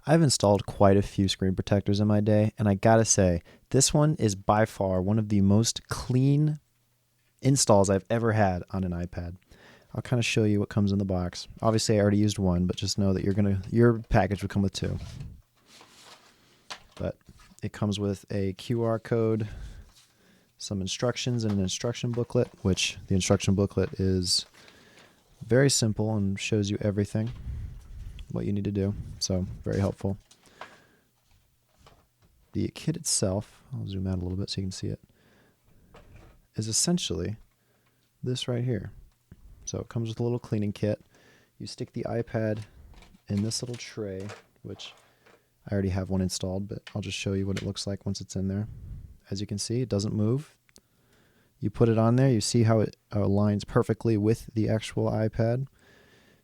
I've installed quite a few screen protectors in my day, and I gotta say, this one is by far one of the most clean installs I've ever had on an iPad. I'll kind of show you what comes in the box. Obviously, I already used one, but just know that your package would come with two. But it comes with a QR code, some instructions, and an instruction booklet, which the instruction booklet is very simple and shows you everything, what you need to do. So very helpful. The kit itself, I'll zoom out a little bit so you can see it, is essentially this right here. So it comes with a little cleaning kit. You stick the iPad in this little tray, which I already have one installed, but I'll just show you what it looks like once it's in there. As you can see, it doesn't move. You put it on there, you see how it aligns perfectly with the actual iPad.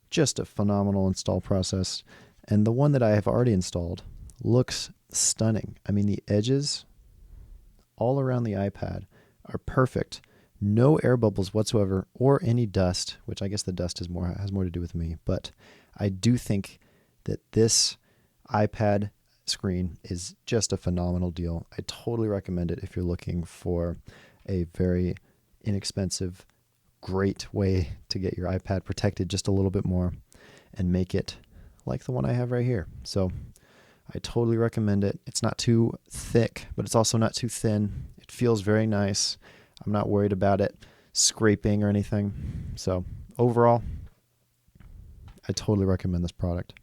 Just a phenomenal install process. And the one that I have already installed looks stunning. I mean, the edges all around the iPad are perfect. No air bubbles whatsoever or any dust, which I guess the dust has more to do with me. But I do think that this iPad screen is just a phenomenal deal. I totally recommend it if you're looking for a very inexpensive, great way to get your iPad protected just a little bit more and make it like the one I have right here. So I totally recommend it. It's not too thick, but it's also not too thin. It feels very nice. I'm not worried about it scraping or anything. So overall, I totally recommend this product.